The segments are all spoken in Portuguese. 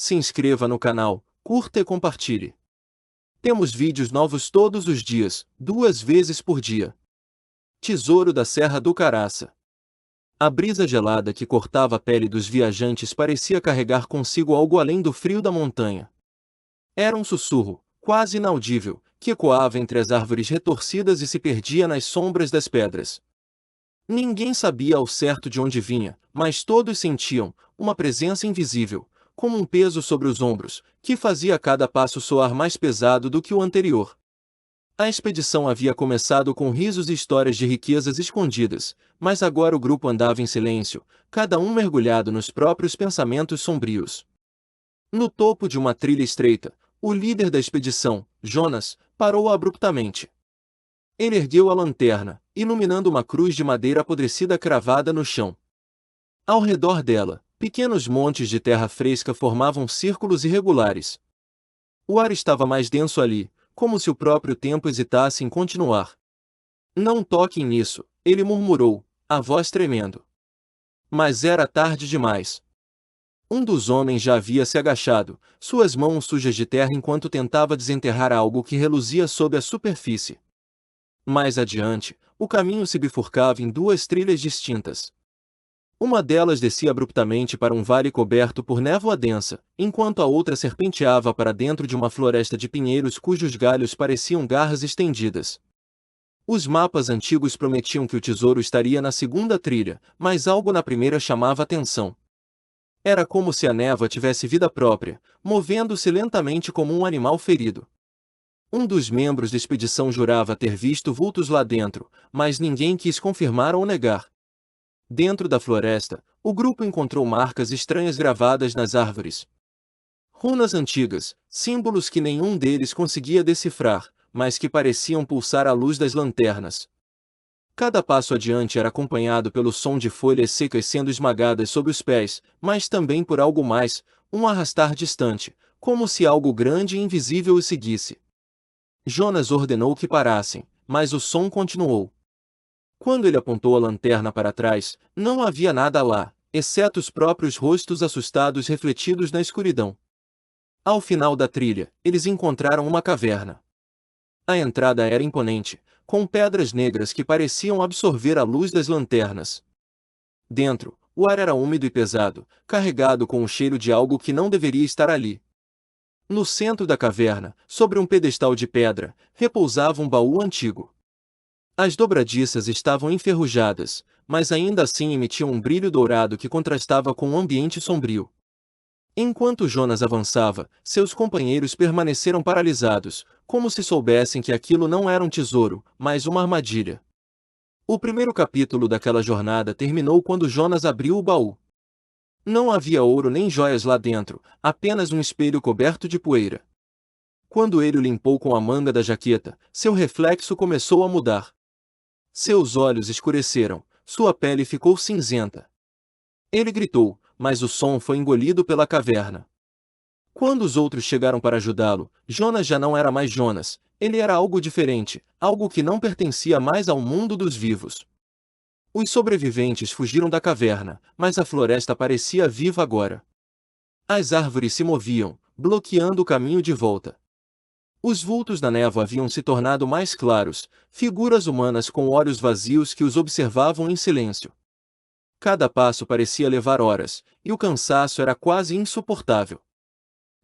se inscreva no canal, curta e compartilhe. Temos vídeos novos todos os dias, 2 vezes por dia. Tesouro da Serra do Caraça. A brisa gelada que cortava a pele dos viajantes parecia carregar consigo algo além do frio da montanha. Era um sussurro, quase inaudível, que ecoava entre as árvores retorcidas e se perdia nas sombras das pedras. Ninguém sabia ao certo de onde vinha, mas todos sentiam uma presença invisível, como um peso sobre os ombros, que fazia cada passo soar mais pesado do que o anterior. A expedição havia começado com risos e histórias de riquezas escondidas, mas agora o grupo andava em silêncio, cada um mergulhado nos próprios pensamentos sombrios. No topo de uma trilha estreita, o líder da expedição, Jonas, parou abruptamente. Ele ergueu a lanterna, iluminando uma cruz de madeira apodrecida cravada no chão. Ao redor dela, pequenos montes de terra fresca formavam círculos irregulares. O ar estava mais denso ali, como se o próprio tempo hesitasse em continuar. "Não toquem nisso", ele murmurou, a voz tremendo. Mas era tarde demais. Um dos homens já havia se agachado, suas mãos sujas de terra enquanto tentava desenterrar algo que reluzia sob a superfície. Mais adiante, o caminho se bifurcava em 2 trilhas distintas. Uma delas descia abruptamente para um vale coberto por névoa densa, enquanto a outra serpenteava para dentro de uma floresta de pinheiros cujos galhos pareciam garras estendidas. Os mapas antigos prometiam que o tesouro estaria na segunda trilha, mas algo na primeira chamava atenção. Era como se a névoa tivesse vida própria, movendo-se lentamente como um animal ferido. Um dos membros da expedição jurava ter visto vultos lá dentro, mas ninguém quis confirmar ou negar. Dentro da floresta, o grupo encontrou marcas estranhas gravadas nas árvores. Runas antigas, símbolos que nenhum deles conseguia decifrar, mas que pareciam pulsar à luz das lanternas. Cada passo adiante era acompanhado pelo som de folhas secas sendo esmagadas sob os pés, mas também por algo mais, um arrastar distante, como se algo grande e invisível os seguisse. Jonas ordenou que parassem, mas o som continuou. Quando ele apontou a lanterna para trás, não havia nada lá, exceto os próprios rostos assustados refletidos na escuridão. Ao final da trilha, eles encontraram uma caverna. A entrada era imponente, com pedras negras que pareciam absorver a luz das lanternas. Dentro, o ar era úmido e pesado, carregado com o cheiro de algo que não deveria estar ali. No centro da caverna, sobre um pedestal de pedra, repousava um baú antigo. As dobradiças estavam enferrujadas, mas ainda assim emitiam um brilho dourado que contrastava com o ambiente sombrio. Enquanto Jonas avançava, seus companheiros permaneceram paralisados, como se soubessem que aquilo não era um tesouro, mas uma armadilha. O primeiro capítulo daquela jornada terminou quando Jonas abriu o baú. Não havia ouro nem joias lá dentro, apenas um espelho coberto de poeira. Quando ele o limpou com a manga da jaqueta, seu reflexo começou a mudar. Seus olhos escureceram, sua pele ficou cinzenta. Ele gritou, mas o som foi engolido pela caverna. Quando os outros chegaram para ajudá-lo, Jonas já não era mais Jonas, ele era algo diferente, algo que não pertencia mais ao mundo dos vivos. Os sobreviventes fugiram da caverna, mas a floresta parecia viva agora. As árvores se moviam, bloqueando o caminho de volta. Os vultos da névoa haviam se tornado mais claros, figuras humanas com olhos vazios que os observavam em silêncio. Cada passo parecia levar horas, e o cansaço era quase insuportável.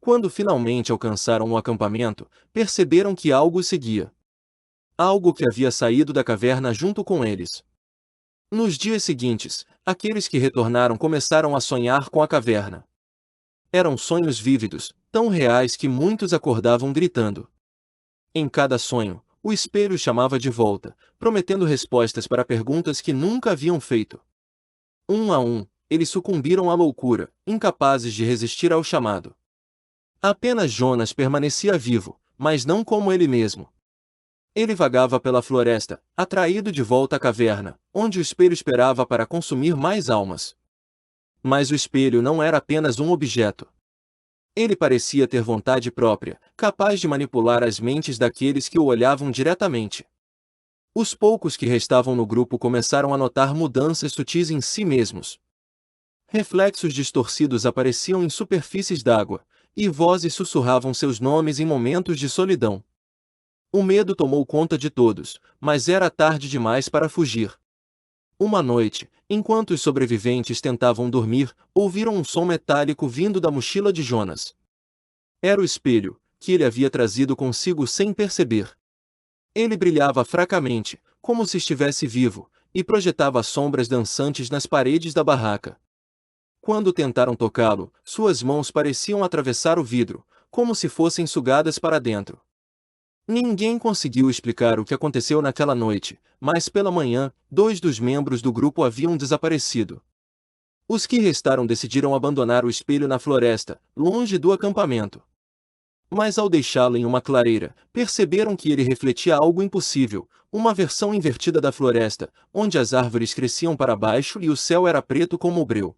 Quando finalmente alcançaram o acampamento, perceberam que algo os seguia. Algo que havia saído da caverna junto com eles. Nos dias seguintes, aqueles que retornaram começaram a sonhar com a caverna. Eram sonhos vívidos, tão reais que muitos acordavam gritando. Em cada sonho, o espelho chamava de volta, prometendo respostas para perguntas que nunca haviam feito. Um a um, eles sucumbiram à loucura, incapazes de resistir ao chamado. Apenas Jonas permanecia vivo, mas não como ele mesmo. Ele vagava pela floresta, atraído de volta à caverna, onde o espelho esperava para consumir mais almas. Mas o espelho não era apenas um objeto. Ele parecia ter vontade própria, capaz de manipular as mentes daqueles que o olhavam diretamente. Os poucos que restavam no grupo começaram a notar mudanças sutis em si mesmos. Reflexos distorcidos apareciam em superfícies d'água, e vozes sussurravam seus nomes em momentos de solidão. O medo tomou conta de todos, mas era tarde demais para fugir. Uma noite, enquanto os sobreviventes tentavam dormir, ouviram um som metálico vindo da mochila de Jonas. Era o espelho, que ele havia trazido consigo sem perceber. Ele brilhava fracamente, como se estivesse vivo, e projetava sombras dançantes nas paredes da barraca. Quando tentaram tocá-lo, suas mãos pareciam atravessar o vidro, como se fossem sugadas para dentro. Ninguém conseguiu explicar o que aconteceu naquela noite, mas pela manhã, 2 dos membros do grupo haviam desaparecido. Os que restaram decidiram abandonar o espelho na floresta, longe do acampamento. Mas ao deixá-lo em uma clareira, perceberam que ele refletia algo impossível, uma versão invertida da floresta, onde as árvores cresciam para baixo e o céu era preto como o breu.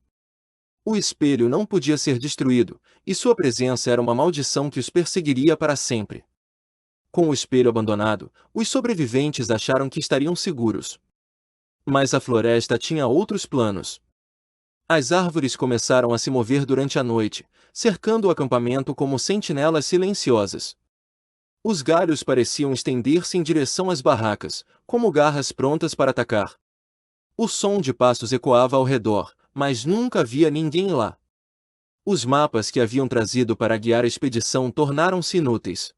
O espelho não podia ser destruído, e sua presença era uma maldição que os perseguiria para sempre. Com o espelho abandonado, os sobreviventes acharam que estariam seguros. Mas a floresta tinha outros planos. As árvores começaram a se mover durante a noite, cercando o acampamento como sentinelas silenciosas. Os galhos pareciam estender-se em direção às barracas, como garras prontas para atacar. O som de passos ecoava ao redor, mas nunca havia ninguém lá. Os mapas que haviam trazido para guiar a expedição tornaram-se inúteis.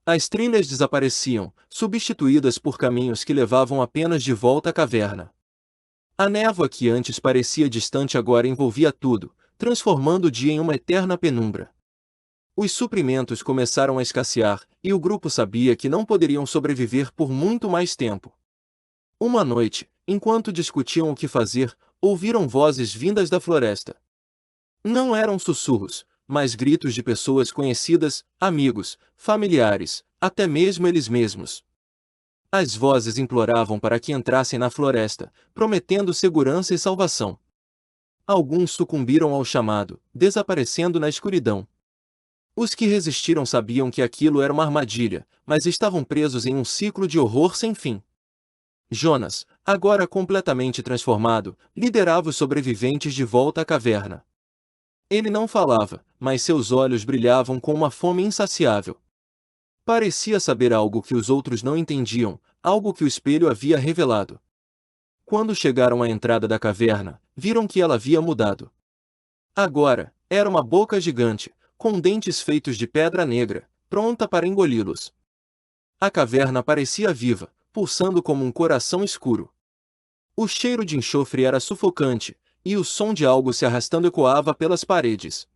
As trilhas desapareciam, substituídas por caminhos que levavam apenas de volta à caverna. A névoa que antes parecia distante agora envolvia tudo, transformando o dia em uma eterna penumbra. Os suprimentos começaram a escassear, e o grupo sabia que não poderiam sobreviver por muito mais tempo. Uma noite, enquanto discutiam o que fazer, ouviram vozes vindas da floresta. Não eram sussurros, mas gritos de pessoas conhecidas, amigos, familiares, até mesmo eles mesmos. As vozes imploravam para que entrassem na floresta, prometendo segurança e salvação. Alguns sucumbiram ao chamado, desaparecendo na escuridão. Os que resistiram sabiam que aquilo era uma armadilha, mas estavam presos em um ciclo de horror sem fim. Jonas, agora completamente transformado, liderava os sobreviventes de volta à caverna. Ele não falava, mas seus olhos brilhavam com uma fome insaciável. Parecia saber algo que os outros não entendiam, algo que o espelho havia revelado. Quando chegaram à entrada da caverna, viram que ela havia mudado. Agora, era uma boca gigante, com dentes feitos de pedra negra, pronta para engoli-los. A caverna parecia viva, pulsando como um coração escuro. O cheiro de enxofre era sufocante, e o som de algo se arrastando ecoava pelas paredes.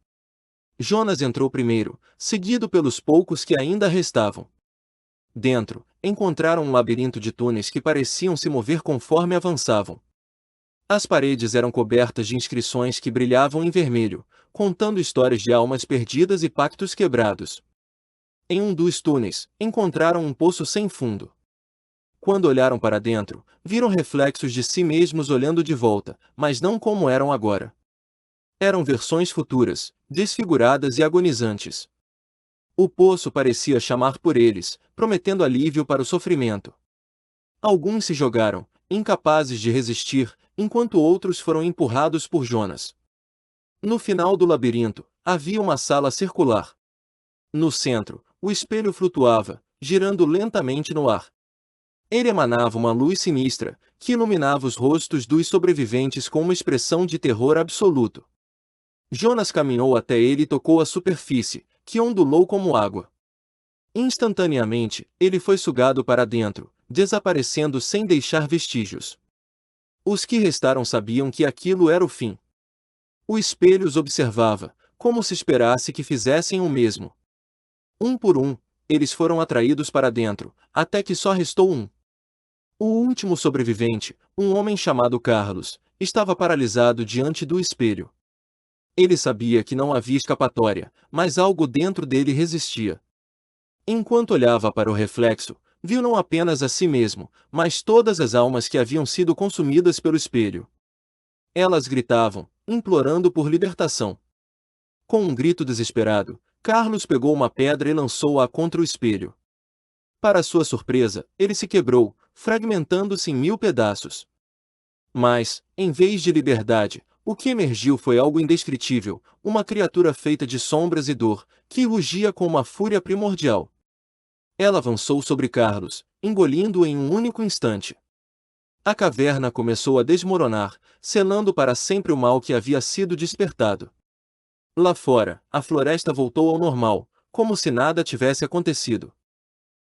Jonas entrou primeiro, seguido pelos poucos que ainda restavam. Dentro, encontraram um labirinto de túneis que pareciam se mover conforme avançavam. As paredes eram cobertas de inscrições que brilhavam em vermelho, contando histórias de almas perdidas e pactos quebrados. Em um dos túneis, encontraram um poço sem fundo. Quando olharam para dentro, viram reflexos de si mesmos olhando de volta, mas não como eram agora. Eram versões futuras, desfiguradas e agonizantes. O poço parecia chamar por eles, prometendo alívio para o sofrimento. Alguns se jogaram, incapazes de resistir, enquanto outros foram empurrados por Jonas. No final do labirinto, havia uma sala circular. No centro, o espelho flutuava, girando lentamente no ar. Ele emanava uma luz sinistra, que iluminava os rostos dos sobreviventes com uma expressão de terror absoluto. Jonas caminhou até ele e tocou a superfície, que ondulou como água. Instantaneamente, ele foi sugado para dentro, desaparecendo sem deixar vestígios. Os que restaram sabiam que aquilo era o fim. O espelho os observava, como se esperasse que fizessem o mesmo. Um por um, eles foram atraídos para dentro, até que só restou um. O último sobrevivente, um homem chamado Carlos, estava paralisado diante do espelho. Ele sabia que não havia escapatória, mas algo dentro dele resistia. Enquanto olhava para o reflexo, viu não apenas a si mesmo, mas todas as almas que haviam sido consumidas pelo espelho. Elas gritavam, implorando por libertação. Com um grito desesperado, Carlos pegou uma pedra e lançou-a contra o espelho. Para sua surpresa, ele se quebrou, fragmentando-se em 1000 pedaços. Mas, em vez de liberdade, O que emergiu foi algo indescritível, uma criatura feita de sombras e dor, que rugia com uma fúria primordial. Ela avançou sobre Carlos, engolindo-o em um único instante. A caverna começou a desmoronar, selando para sempre o mal que havia sido despertado. Lá fora, a floresta voltou ao normal, como se nada tivesse acontecido.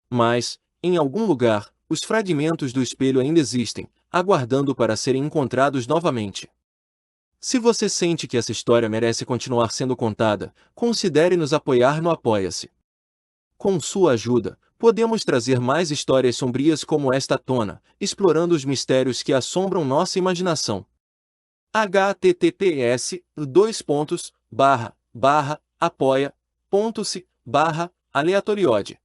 Mas, em algum lugar, os fragmentos do espelho ainda existem, aguardando para serem encontrados novamente. Se você sente que essa história merece continuar sendo contada, considere nos apoiar no Apoia-se. Com sua ajuda, podemos trazer mais histórias sombrias como esta à tona, explorando os mistérios que assombram nossa imaginação. https://apoia.se/aleatoriode